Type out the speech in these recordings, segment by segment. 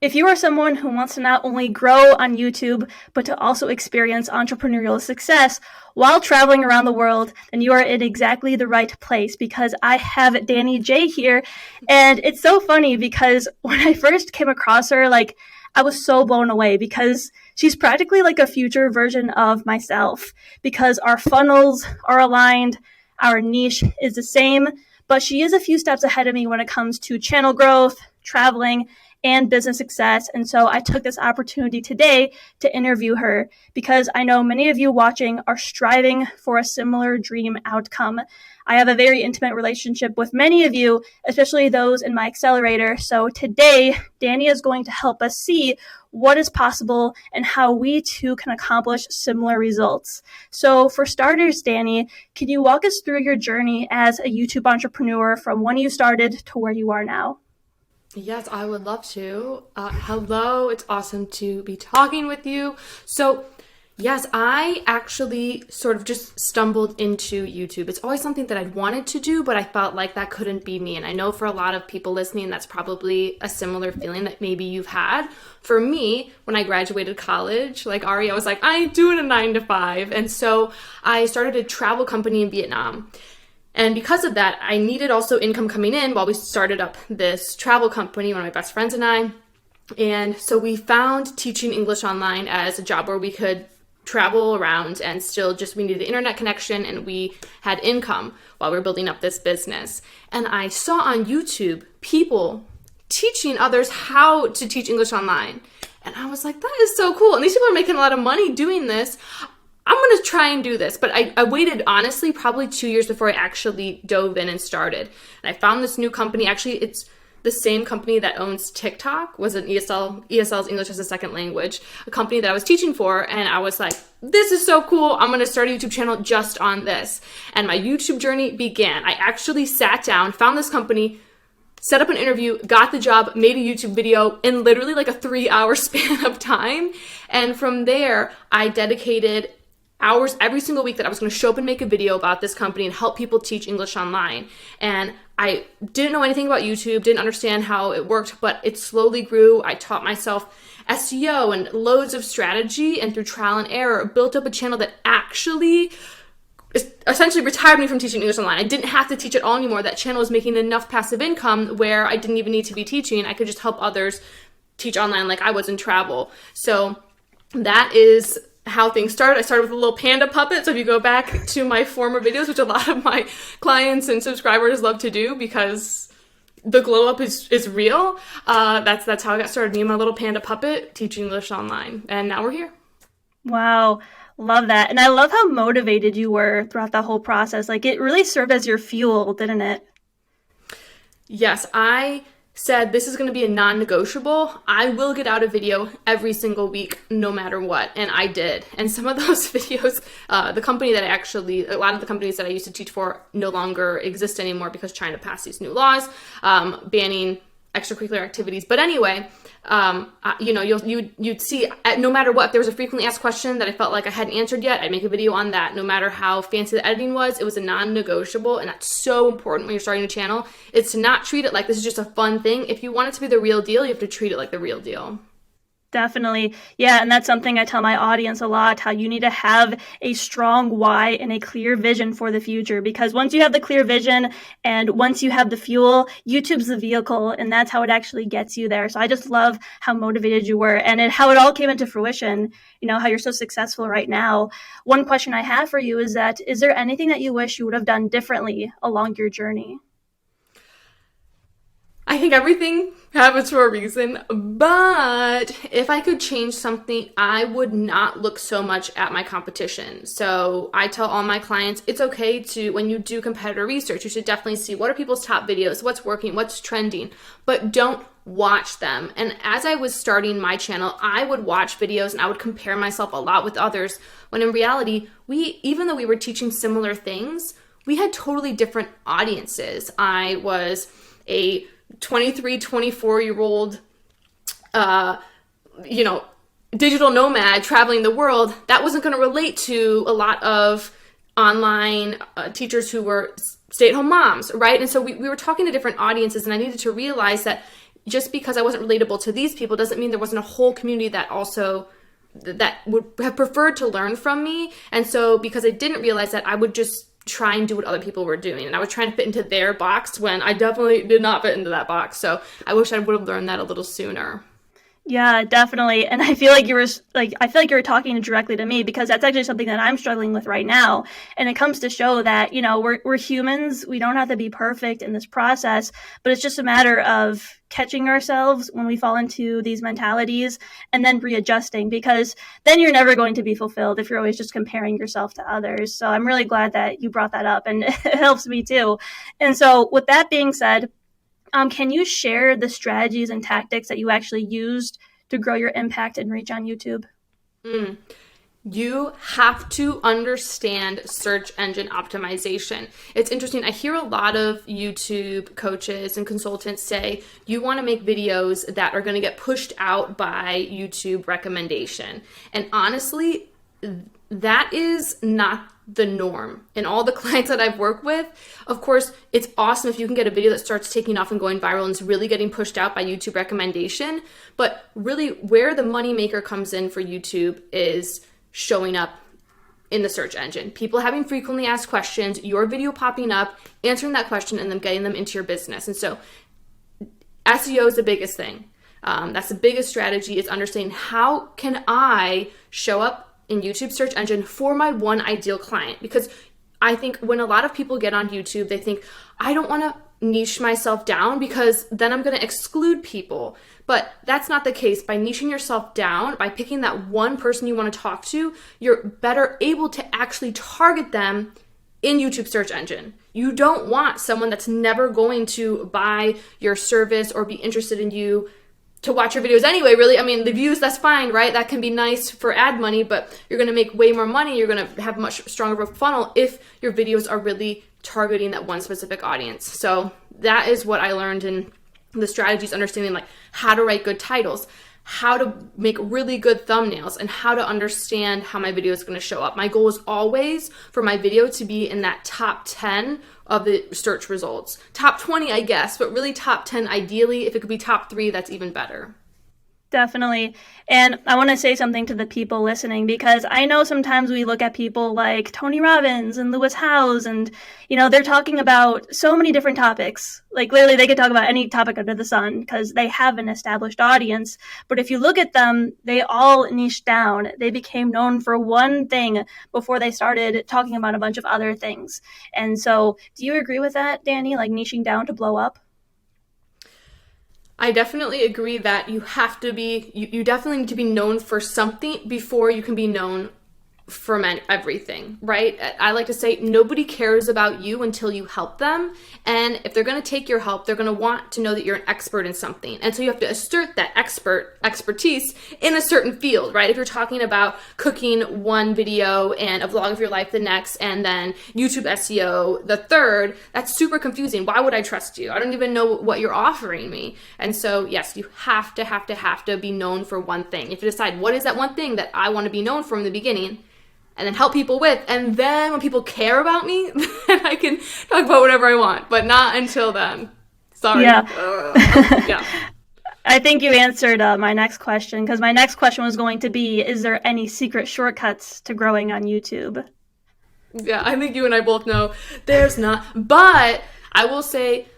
If you are someone who wants to not only grow on YouTube, but to also experience entrepreneurial success while traveling around the world, then you are in exactly the right place, because I have Danie Jay here. And it's so funny because when I first came across her, I was so blown away because she's practically like a future version of myself, because our funnels are aligned, our niche is the same, but she is a few steps ahead of me when it comes to channel growth, traveling, and business success. And so I took this opportunity today to interview her because I know many of you watching are striving for a similar dream outcome. I have a very intimate relationship with many of you, especially those in my accelerator. So today, Danie is going to help us see what is possible and how we too can accomplish similar results. So for starters, Danie, can you walk us through your journey as a YouTube entrepreneur from when you started to where you are now? Yes, I would love to. Hello, it's awesome to be talking with you. So, yes, I actually sort of just stumbled into YouTube. It's always something that I'd wanted to do, but I felt like that couldn't be me. And I know for a lot of people listening, that's probably a similar feeling that maybe you've had. For me, when I graduated college, like Ari, I was like, I ain't doing a 9 to 5. And so I started a travel company in Vietnam. And because of that, I needed also income coming in while we started up this travel company, one of my best friends and I. And so we found teaching English online as a job where we could travel around and still just, we needed the internet connection and we had income while we were building up this business. And I saw on YouTube people teaching others how to teach English online. And I was like, that is so cool. And these people are making a lot of money doing this. I'm going to try and do this. But I waited, honestly, probably 2 years before I actually dove in and started. And I found this new company. Actually, it's the same company that owns TikTok, was an ESL's English as a Second Language, a company that I was teaching for. And I was like, this is so cool. I'm going to start a YouTube channel just on this. And my YouTube journey began. I actually sat down, found this company, set up an interview, got the job, made a YouTube video in literally like a 3-hour span of time. And from there, I dedicated hours every single week that I was going to show up and make a video about this company and help people teach English online. And I didn't know anything about YouTube, didn't understand how it worked, but it slowly grew. I taught myself SEO and loads of strategy, and through trial and error, built up a channel that actually essentially retired me from teaching English online. I didn't have to teach it all anymore. That channel was making enough passive income where I didn't even need to be teaching. I could just help others teach online like I was in travel. So that is how things started. I started with a little panda puppet. So if you go back to my former videos, which a lot of my clients and subscribers love to do because the glow up is real, that's how I got started. Me and my little panda puppet teaching English online. And now we're here. Wow. Love that. And I love how motivated you were throughout the whole process. Like, it really served as your fuel, didn't it? Yes, I said this is going to be a non-negotiable. I will get out a video every single week, no matter what. And I did. And some of those videos, the company that a lot of the companies that I used to teach for no longer exist anymore because trying to pass these new laws, banning extracurricular activities. But anyway, you'd see, no matter what, if there was a frequently asked question that I felt like I hadn't answered yet, I'd make a video on that. No matter how fancy the editing was, it was a non-negotiable. And that's so important when you're starting a channel. It's to not treat it like this is just a fun thing. If you want it to be the real deal, you have to treat it like the real deal. Definitely. Yeah, and that's something I tell my audience a lot, how you need to have a strong why and a clear vision for the future. Because once you have the clear vision and once you have the fuel, YouTube's the vehicle, and that's how it actually gets you there. So I just love how motivated you were and how it all came into fruition, how you're so successful right now. One question I have for you is there anything that you wish you would have done differently along your journey? I think everything happens for a reason, but if I could change something, I would not look so much at my competition. So I tell all my clients, it's okay to, when you do competitor research, you should definitely see what are people's top videos, what's working, what's trending, but don't watch them. And as I was starting my channel, I would watch videos and I would compare myself a lot with others, when in reality, even though we were teaching similar things, we had totally different audiences. I was a 23, 24-year-old, digital nomad traveling the world. That wasn't going to relate to a lot of online teachers who were stay-at-home moms, right? And so we were talking to different audiences, and I needed to realize that just because I wasn't relatable to these people doesn't mean there wasn't a whole community that also that would have preferred to learn from me. And so because I didn't realize that, I would just try and do what other people were doing. And I was trying to fit into their box when I definitely did not fit into that box. So I wish I would have learned that a little sooner. Yeah, definitely. And I feel like you were talking directly to me, because that's actually something that I'm struggling with right now. And it comes to show that, we're humans. We don't have to be perfect in this process, but it's just a matter of catching ourselves when we fall into these mentalities and then readjusting, because then you're never going to be fulfilled if you're always just comparing yourself to others. So I'm really glad that you brought that up, and it helps me too. And so with that being said, can you share the strategies and tactics that you actually used to grow your impact and reach on YouTube? You have to understand search engine optimization. It's interesting. I hear a lot of YouTube coaches and consultants say, you want to make videos that are going to get pushed out by YouTube recommendation. And honestly, that is not the norm. And all the clients that I've worked with, of course, it's awesome if you can get a video that starts taking off and going viral and is really getting pushed out by YouTube recommendation. But really, where the moneymaker comes in for YouTube is showing up in the search engine. People having frequently asked questions, your video popping up, answering that question, and then getting them into your business. And so SEO is the biggest thing. That's the biggest strategy, is understanding how can I show up in YouTube search engine for my one ideal client. Because I think when a lot of people get on YouTube, they think, I don't want to niche myself down because then I'm going to exclude people. But that's not the case. By niching yourself down, by picking that one person you want to talk to, you're better able to actually target them in YouTube search engine. You don't want someone that's never going to buy your service or be interested in you to watch your videos anyway, really. I mean, the views, that's fine, right? That can be nice for ad money, but you're going to make way more money. You're going to have much stronger of a funnel if your videos are really targeting that one specific audience. So that is what I learned in the strategies, understanding like how to write good titles, how to make really good thumbnails, and how to understand how my video is going to show up. My goal is always for my video to be in that top 10 of the search results. Top 20, I guess, but really top 10 ideally. If it could be top 3, that's even better. Definitely. And I want to say something to the people listening, because I know sometimes we look at people like Tony Robbins and Lewis Howes, and, they're talking about so many different topics. Like literally they could talk about any topic under the sun because they have an established audience. But if you look at them, they all niched down. They became known for one thing before they started talking about a bunch of other things. And so do you agree with that, Danie? Like niching down to blow up? I definitely agree that you have to be, you definitely need to be known for something before you can be known for everything, right? I like to say nobody cares about you until you help them. And if they're going to take your help, they're going to want to know that you're an expert in something. And so you have to assert that expertise in a certain field, right? If you're talking about cooking one video and a vlog of your life the next, and then YouTube SEO the third, that's super confusing. Why would I trust you? I don't even know what you're offering me. And so yes, you have to be known for one thing. If you decide what is that one thing that I want to be known for in the beginning, and then help people with, and then when people care about me, then I can talk about whatever I want, but not until then. Sorry. Yeah. Yeah. I think you answered my next question, because my next question was going to be, is there any secret shortcuts to growing on YouTube? Yeah, I think you and I both know there's not, but I will say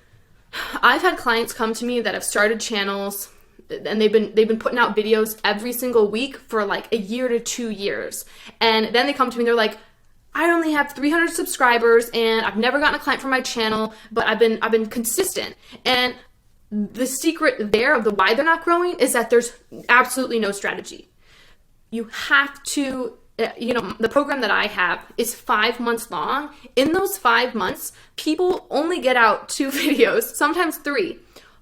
I've had clients come to me that have started channels, and they've been putting out videos every single week for like a year to 2 years. And then they come to me, they're like, I only have 300 subscribers and I've never gotten a client for my channel, but I've been consistent. And the secret there of the why they're not growing is that there's absolutely no strategy. You have to, the program that I have is 5 months long. In those 5 months, people only get out 2 videos, sometimes 3.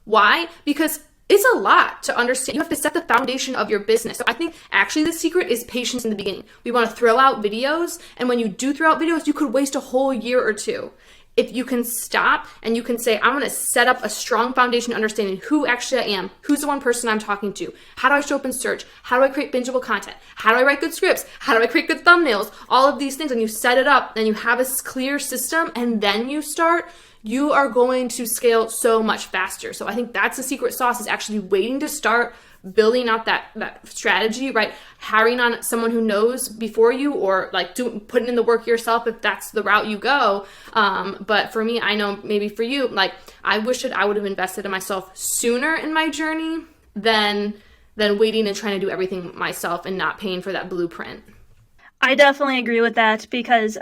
Why? Because it's a lot to understand. You have to set the foundation of your business. So I think actually the secret is patience in the beginning. We want to throw out videos, and when you do throw out videos, you could waste a whole year or 2. If you can stop and you can say, I'm going to set up a strong foundation understanding who actually I am, who's the one person I'm talking to, how do I show up in search, how do I create bingeable content, how do I write good scripts, how do I create good thumbnails, all of these things, and you set it up and you have a clear system, and then you start, you are going to scale so much faster. So I think that's the secret sauce, is actually waiting to start building out that strategy, right? Hiring on someone who knows before you, or like putting in the work yourself if that's the route you go. But for me, I know maybe for you, like I wish that I would have invested in myself sooner in my journey than waiting and trying to do everything myself and not paying for that blueprint. I definitely agree with that, because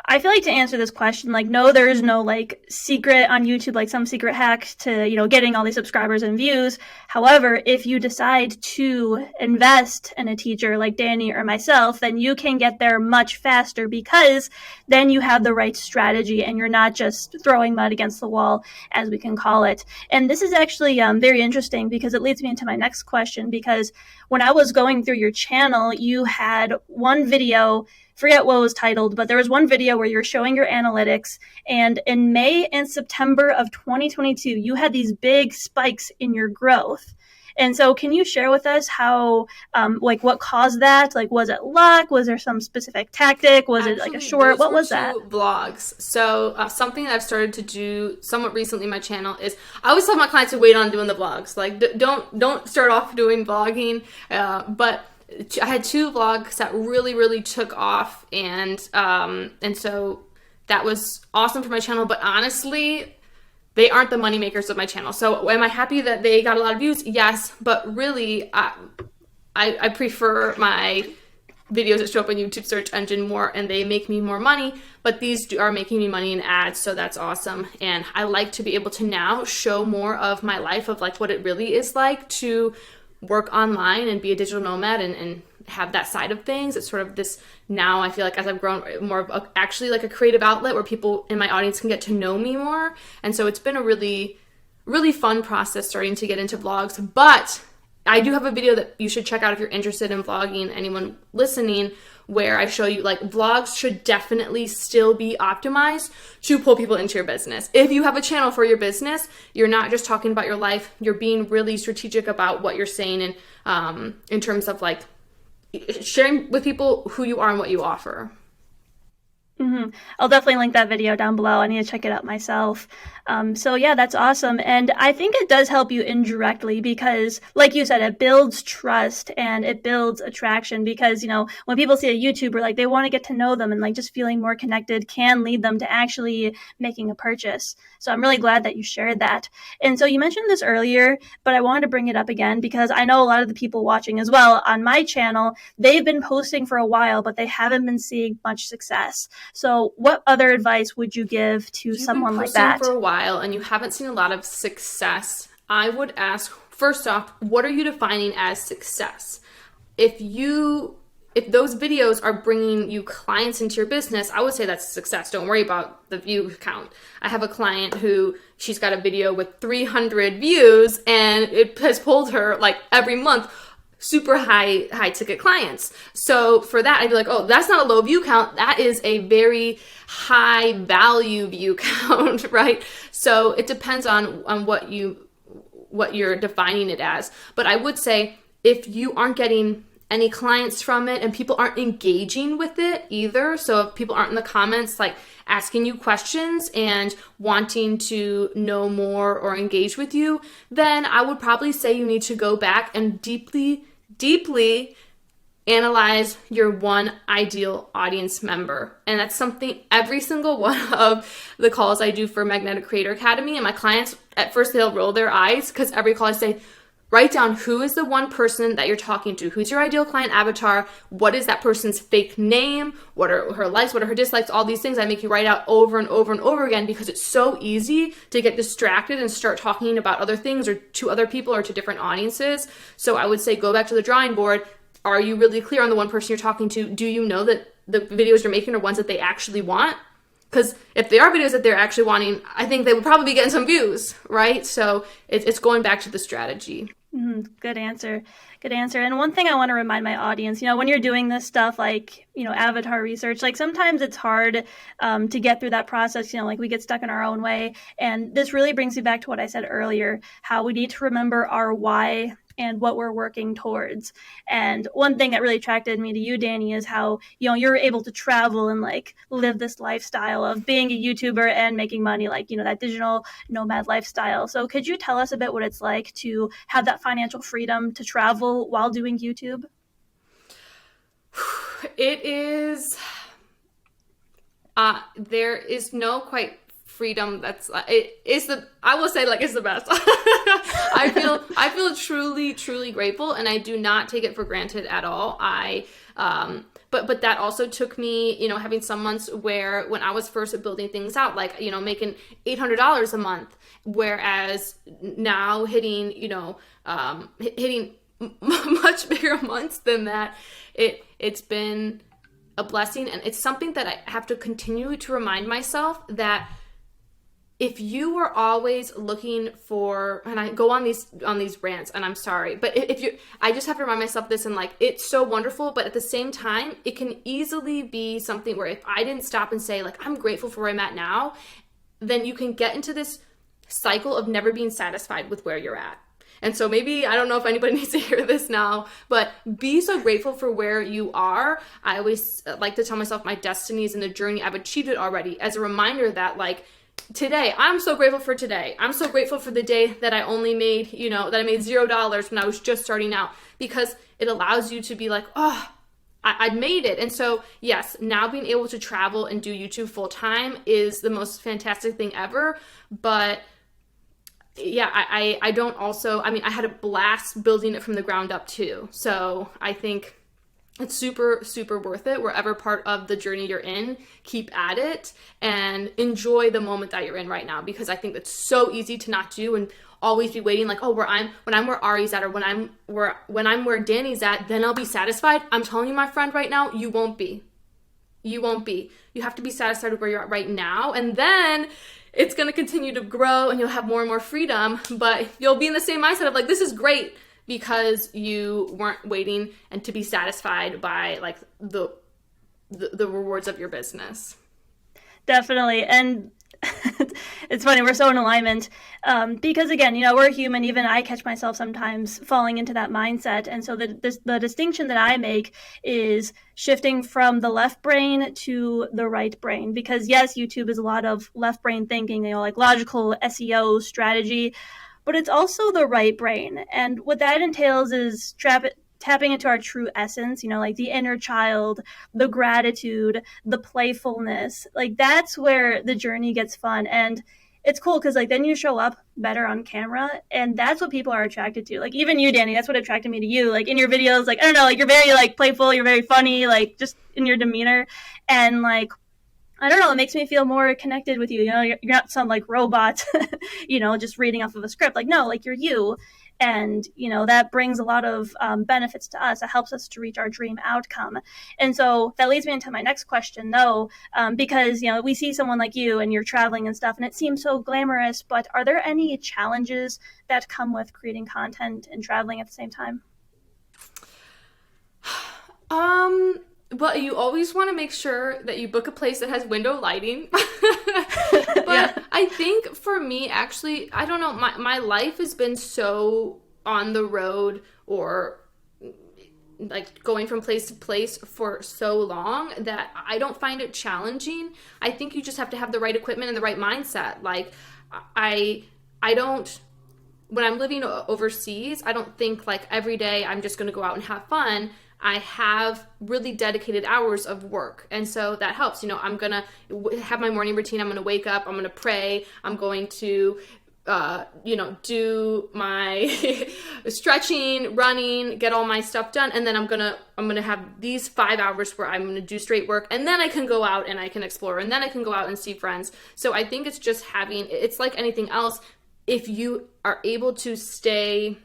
I feel like, to answer this question, like, no, there is no like secret on YouTube, like some secret hack to, getting all these subscribers and views. However, if you decide to invest in a teacher like Danie or myself, then you can get there much faster, because then you have the right strategy and you're not just throwing mud against the wall, as we can call it. And this is actually very interesting, because it leads me into my next question, because when I was going through your channel, you had one video, forget what it was titled, but there was one video where you were showing your analytics, and in May and September of 2022, you had these big spikes in your growth. And so can you share with us how, what caused that? Like, was it luck? Was there some specific tactic? Was it like a short? What was that? Vlogs. So something that I've started to do somewhat recently on my channel is, I always tell my clients to wait on doing the vlogs. Like, don't start off doing vlogging, but I had 2 vlogs that really took off, and so that was awesome for my channel. But honestly, they aren't the money makers of my channel. So am I happy that they got a lot of views? Yes, but really, I prefer my videos that show up on YouTube search engine more, and they make me more money. But these are making me money in ads, so that's awesome. And I like to be able to now show more of my life, of like what it really is like to work online and be a digital nomad, and have that side of things. It's sort of this, now I feel like, as I've grown, more of actually like a creative outlet where people in my audience can get to know me more. And so it's been a really fun process starting to get into vlogs. But I do have a video that you should check out if you're interested in vlogging, anyone listening, where I show you, like, vlogs should definitely still be optimized to pull people into your business. If you have a channel for your business, you're not just talking about your life, you're being really strategic about what you're saying, and in terms of like sharing with people who you are and what you offer. I'll definitely link that video down below. I need to check it out myself. So yeah, that's awesome. And I think it does help you indirectly, because like you said, it builds trust and it builds attraction, because, when people see a YouTuber, like, they want to get to know them, and like just feeling more connected can lead them to actually making a purchase. So I'm really glad that you shared that. And so you mentioned this earlier, but I wanted to bring it up again, because I know a lot of the people watching as well on my channel, they've been posting for a while, but they haven't been seeing much success. So what other advice would you give to someone like that? For a while and you haven't seen a lot of success, I would ask, first off, what are you defining as success? If those videos are bringing you clients into your business, I would say that's success. Don't worry about the view count. I have a client who, she's got a video with 300 views, and it has pulled her like every month super high ticket clients. So for that, I'd be like, oh, that's not a low view count. That is a very high value view count, right? So it depends on what you're defining it as. But I would say, if you aren't getting any clients from it and people aren't engaging with it either, so if people aren't in the comments like asking you questions and wanting to know more or engage with you, then I would probably say you need to go back and deeply analyze your one ideal audience member. And that's something every single one of the calls I do for Magnetic Creator Academy, and my clients, at first they'll roll their eyes, because every call I say, write down who is the one person that you're talking to. Who's your ideal client avatar? What is that person's fake name? What are her likes? What are her dislikes? All these things I make you write out over and over and over again, because it's so easy to get distracted and start talking about other things, or to other people, or to different audiences. So I would say, go back to the drawing board. Are you really clear on the one person you're talking to? Do you know that the videos you're making are ones that they actually want? Because if they are videos that they're actually wanting, I think they would probably be getting some views, right? So it's going back to the strategy. Good answer. Good answer. And one thing I want to remind my audience, when you're doing this stuff, like, avatar research, like, sometimes it's hard to get through that process, like, we get stuck in our own way. And this really brings me back to what I said earlier, how we need to remember our why and what we're working towards. And one thing that really attracted me to you, Danie, is how, you're able to travel and like live this lifestyle of being a YouTuber and making money, like, that digital nomad lifestyle. So could you tell us a bit what it's like to have that financial freedom to travel while doing YouTube? It is, there is no quite freedom that's I will say, like, it's the best. I feel truly grateful, and I do not take it for granted at all. But that also took me, having some months where when I was first building things out, like, making $800 a month, whereas now hitting much bigger months than that, it's been a blessing. And it's something that I have to continue to remind myself that if you are always looking for, and I go on these rants, and I'm sorry, but I just have to remind myself this, and like, it's so wonderful, but at the same time, it can easily be something where if I didn't stop and say, like, I'm grateful for where I'm at now, then you can get into this cycle of never being satisfied with where you're at. And so maybe, I don't know if anybody needs to hear this now, but be so grateful for where you are. I always like to tell myself my destiny is in the journey. I've achieved it already, as a reminder that, like, today, I'm so grateful for today. I'm so grateful for the day that I only made, that I made $0 when I was just starting out, because it allows you to be like, oh, I made it. And so, yes, now being able to travel and do YouTube full time is the most fantastic thing ever. But yeah, I don't also, I had a blast building it from the ground up too. So I think it's super, super worth it. Wherever part of the journey you're in, keep at it and enjoy the moment that you're in right now, because I think it's so easy to not do and always be waiting, like, oh, when I'm where Ari's at, or when I'm where Danie's at, then I'll be satisfied. I'm telling you, my friend, right now, you won't be. You won't be. You have to be satisfied with where you're at right now, and then it's going to continue to grow and you'll have more and more freedom, but you'll be in the same mindset of like, this is great, because you weren't waiting and to be satisfied by like the rewards of your business. Definitely. And it's funny, we're so in alignment, because again, we're human. Even I catch myself sometimes falling into that mindset. And so the distinction that I make is shifting from the left brain to the right brain, because yes, YouTube is a lot of left brain thinking, like logical SEO strategy, but it's also the right brain. And what that entails is tapping into our true essence, like the inner child, the gratitude, the playfulness. Like, that's where the journey gets fun. And it's cool because like then you show up better on camera, and that's what people are attracted to. Like, even you, Danie, that's what attracted me to you. Like, in your videos, like, I don't know, like, you're very like playful, you're very funny, like, just in your demeanor. And like, I don't know, it makes me feel more connected with you. You're not some like robot, just reading off of a script. Like, no, like, you're you. And, that brings a lot of benefits to us. It helps us to reach our dream outcome. And so that leads me into my next question, though, because, we see someone like you and you're traveling and stuff, and it seems so glamorous. But are there any challenges that come with creating content and traveling at the same time? Well, you always want to make sure that you book a place that has window lighting. But yeah. I think for me, actually, I don't know, my life has been so on the road, or like going from place to place for so long, that I don't find it challenging. I think you just have to have the right equipment and the right mindset. Like, I don't, when I'm living overseas, I don't think like every day I'm just going to go out and have fun. I have really dedicated hours of work. And so that helps. I'm going to have my morning routine. I'm going to wake up. I'm going to pray. I'm going to, do my stretching, running, get all my stuff done. And then I'm going to have these 5 hours where I'm going to do straight work. And then I can go out and I can explore. And then I can go out and see friends. So I think it's just it's like anything else. If you are able to stay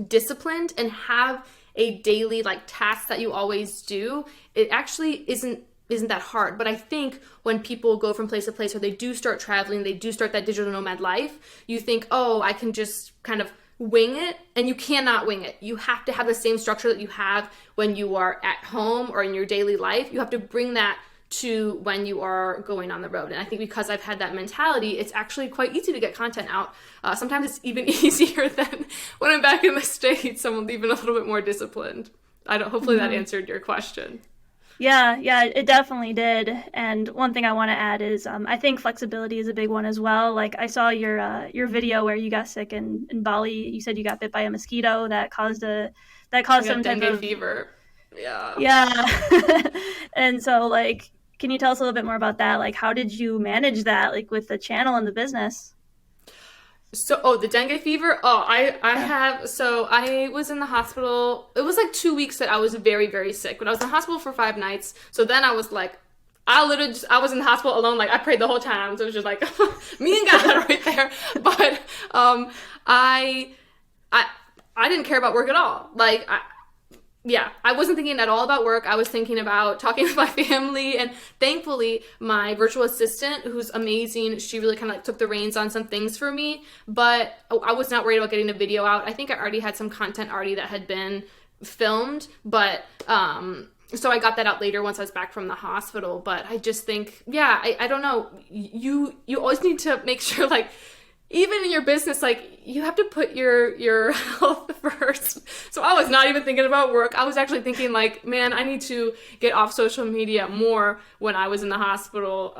disciplined and have a daily like task that you always do, it actually isn't that hard. But I think when people go from place to place, or they do start traveling, they do start that digital nomad life, you think, oh, I can just kind of wing it. And you cannot wing it. You have to have the same structure that you have when you are at home or in your daily life. You have to bring that to when you are going on the road. And I think because I've had that mentality, it's actually quite easy to get content out. Sometimes it's even easier than when I'm back in the States. I'm even a little bit more disciplined. Hopefully that answered your question. Yeah, yeah, it definitely did. And one thing I want to add is I think flexibility is a big one as well. Like I saw your video where you got sick in Bali. You said you got bit by a mosquito that caused I some got type dengue of fever. Yeah. yeah. And so like can you tell us a little bit more about that? Like how did you manage that like with the channel and the business? So, the dengue fever. Oh, Yeah. so I was in the hospital. It was like 2 weeks that I was very, very sick. But I was in the hospital for 5 nights. So then I was like, I was in the hospital alone. Like I prayed the whole time. So it was just like me and God right there. But, I, I, I didn't care about work at all. Yeah, I wasn't thinking at all about work. I was thinking about talking with my family, and thankfully my virtual assistant, who's amazing, she really kind of like took the reins on some things for me, but I was not worried about getting a video out. I think I already had some content already that had been filmed, but so I got that out later once I was back from the hospital. But I just think, yeah, I don't know, you always need to make sure, like, even in your business, like you have to put your health first. So I was not even thinking about work. I was actually thinking like, man, I need to get off social media more when I was in the hospital.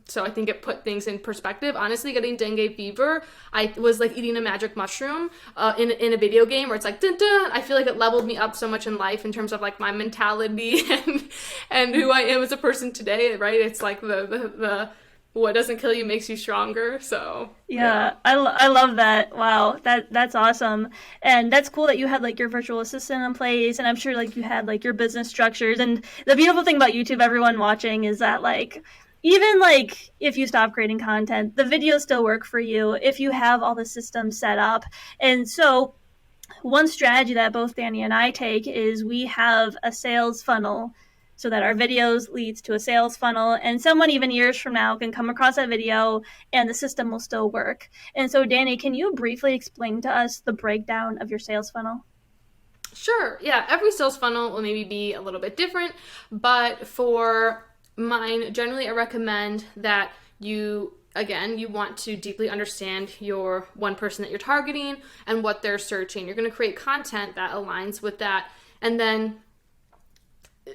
So I think it put things in perspective. Honestly, getting dengue fever, I was like eating a magic mushroom in a video game where it's like, dun, dun. I feel like it leveled me up so much in life in terms of like my mentality and who I am as a person today, right? It's like the what doesn't kill you makes you stronger. So Yeah, I love that. Wow, that's awesome. And that's cool that you had like your virtual assistant in place and I'm sure like you had like your business structures. And the beautiful thing about YouTube, everyone watching, is that like even like if you stop creating content, the videos still work for you if you have all the systems set up. And so one strategy that both Danie and I take is we have a sales funnel so that our videos leads to a sales funnel and someone even years from now can come across that video and the system will still work. And so Danie, can you briefly explain to us the breakdown of your sales funnel? sure, yeah, every sales funnel will maybe be a little bit different, but for mine, generally I recommend that you want to deeply understand your one person that you're targeting and what they're searching. You're going to create content that aligns with that. And then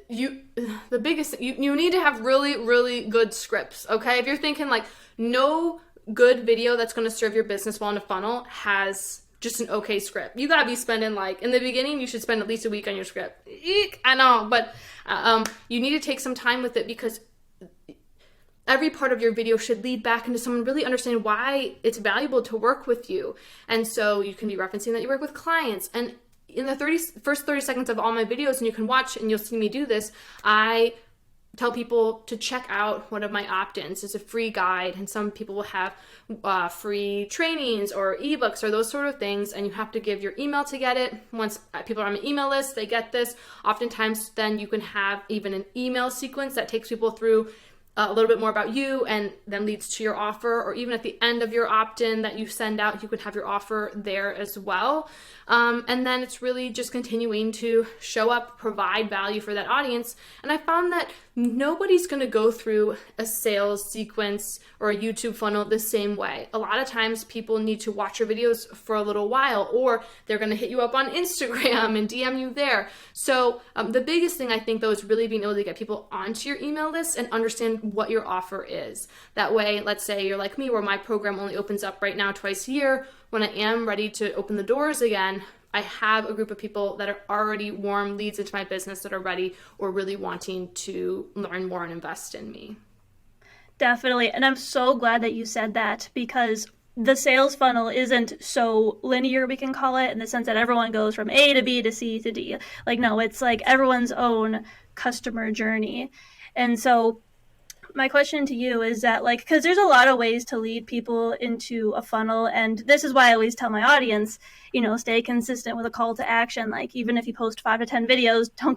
you the biggest you need to have really, really good scripts. Okay, if you're thinking like no good video that's going to serve your business well in a funnel has just an okay script, you got to be spending, like, in the beginning you should spend at least a week on your script. Eek, I know, but you need to take some time with it, because every part of your video should lead back into someone really understanding why it's valuable to work with you. And so you can be referencing that you work with clients. And in the first 30 seconds of all my videos, and you can watch and you'll see me do this, I tell people to check out one of my opt-ins. It's a free guide, and some people will have free trainings or ebooks or those sort of things, and you have to give your email to get it. Once people are on my email list, they get this. Oftentimes then you can have even an email sequence that takes people through a little bit more about you and then leads to your offer, or even at the end of your opt-in that you send out, you can have your offer there as well. And then it's really just continuing to show up, provide value for that audience. And I found that nobody's going to go through a sales sequence or a YouTube funnel the same way. A lot of times people need to watch your videos for a little while, or they're going to hit you up on Instagram and DM you there. So the biggest thing I think though is really being able to get people onto your email list and understand what your offer is. That way, let's say you're like me, where my program only opens up right now twice a year. When I am ready to open the doors again, I have a group of people that are already warm leads into my business that are ready or really wanting to learn more and invest in me. Definitely. And I'm so glad that you said that, because the sales funnel isn't so linear, we can call it, in the sense that everyone goes from A to B to C to D. Like, no, it's like everyone's own customer journey. And so my question to you is that, like, because there's a lot of ways to lead people into a funnel, and this is why I always tell my audience, stay consistent with a call to action. Like, even if you post 5 to 10 videos, don't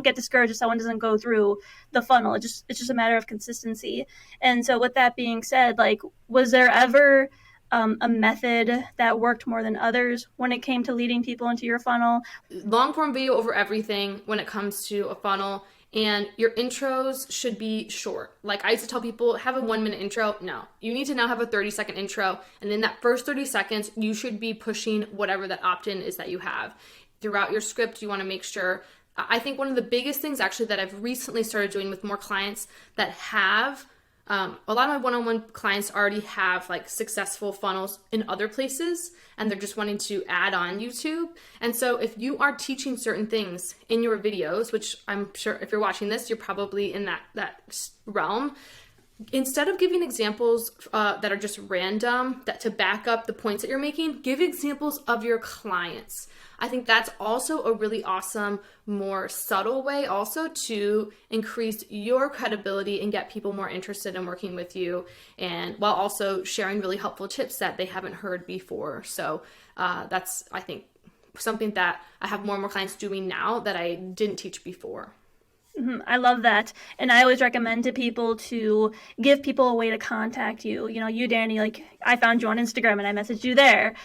get discouraged if someone doesn't go through the funnel. It's just a matter of consistency. And so with that being said, like, was there ever a method that worked more than others when it came to leading people into your funnel? Long form video over everything when it comes to a funnel. And your intros should be short. Like I used to tell people, have a 1-minute intro. No, you need to now have a 30-second intro. And in that first 30 seconds, you should be pushing whatever that opt-in is that you have. Throughout your script, you want to make sure. I think one of the biggest things actually that I've recently started doing with more clients that have, a lot of my one-on-one clients already have like successful funnels in other places, and they're just wanting to add on YouTube. And so if you are teaching certain things in your videos, which I'm sure if you're watching this, you're probably in that realm, instead of giving examples that are just random that to back up the points that you're making, give examples of your clients. I think that's also a really awesome, more subtle way also to increase your credibility and get people more interested in working with you, and while also sharing really helpful tips that they haven't heard before. So that's, I think, something that I have more and more clients doing now that I didn't teach before. I love that. And I always recommend to people to give people a way to contact you. You know, you, Danie, like I found you on Instagram and I messaged you there,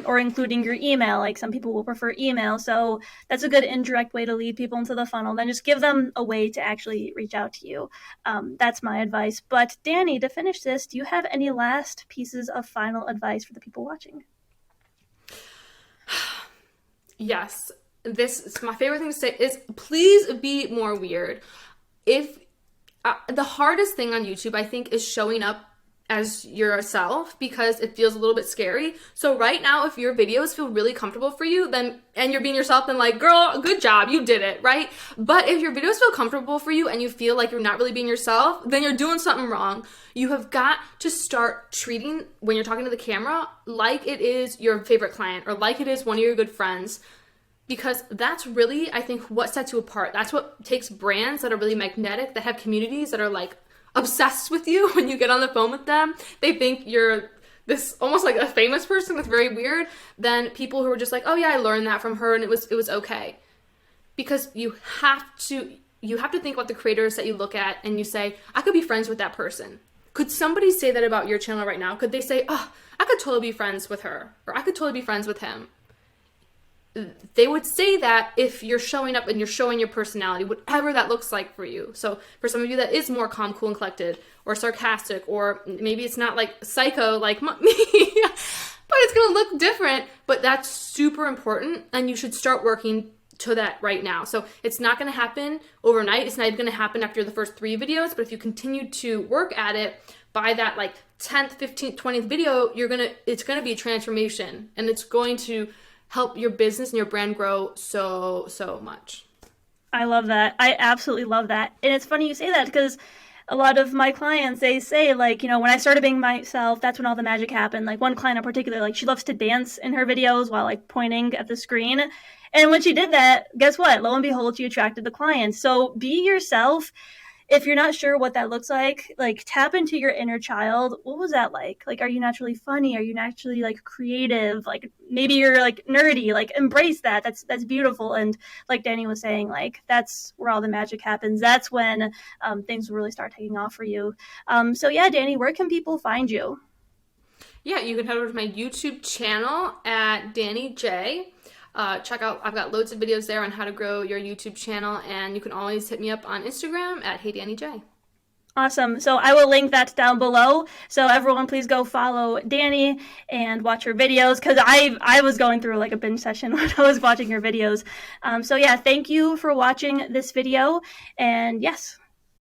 or including your email. Like some people will prefer email. So that's a good indirect way to lead people into the funnel. Then just give them a way to actually reach out to you. That's my advice. But Danie, to finish this, do you have any last pieces of final advice for the people watching? Yes. This is my favorite thing to say is please be more weird. If the hardest thing on YouTube, I think, is showing up as yourself because it feels a little bit scary. So right now, if your videos feel really comfortable for you, then and you're being yourself, then like, girl, good job, you did it, right? But if your videos feel comfortable for you and you feel like you're not really being yourself, then you're doing something wrong. You have got to start treating when you're talking to the camera like it is your favorite client or like it is one of your good friends. Because that's really, I think, what sets you apart. That's what takes brands that are really magnetic, that have communities that are like obsessed with you when you get on the phone with them. They think you're this almost like a famous person that's very weird. Then people who are just like, oh yeah, I learned that from her and it was okay. Because you have to think about the creators that you look at and you say, I could be friends with that person. Could somebody say that about your channel right now? Could they say, oh, I could totally be friends with her, or I could totally be friends with him? They would say that if you're showing up and you're showing your personality, whatever that looks like for you. So for some of you that is more calm, cool, and collected, or sarcastic, or maybe it's not like psycho like me, but it's going to look different. But that's super important, and you should start working to that right now. So it's not going to happen overnight. It's not even going to happen after the first 3 videos, but if you continue to work at it, by that like 10th, 15th, 20th video, it's going to be a transformation, and it's going to help your business and your brand grow so much. I love that. I absolutely love that. And it's funny you say that because a lot of my clients, they say like, you know, when I started being myself, that's when all the magic happened. Like one client in particular, like she loves to dance in her videos while like pointing at the screen. And when she did that, guess what? Lo and behold, she attracted the clients. So be yourself. If you're not sure what that looks like tap into your inner child. What was that like? Like, are you naturally funny? Are you naturally like creative? Like maybe you're like nerdy, like embrace that. That's beautiful. And like Danie was saying, like that's where all the magic happens. That's when things will really start taking off for you. So yeah, Danie, where can people find you? Yeah, you can head over to my YouTube channel at Danie Jay. Check out, I've got loads of videos there on how to grow your YouTube channel, and you can always hit me up on Instagram at Hey Danie Jay. Awesome. So I will link that down below. So everyone, please go follow Danie and watch her videos, because I was going through like a binge session when I was watching her videos. So yeah, thank you for watching this video, and yes,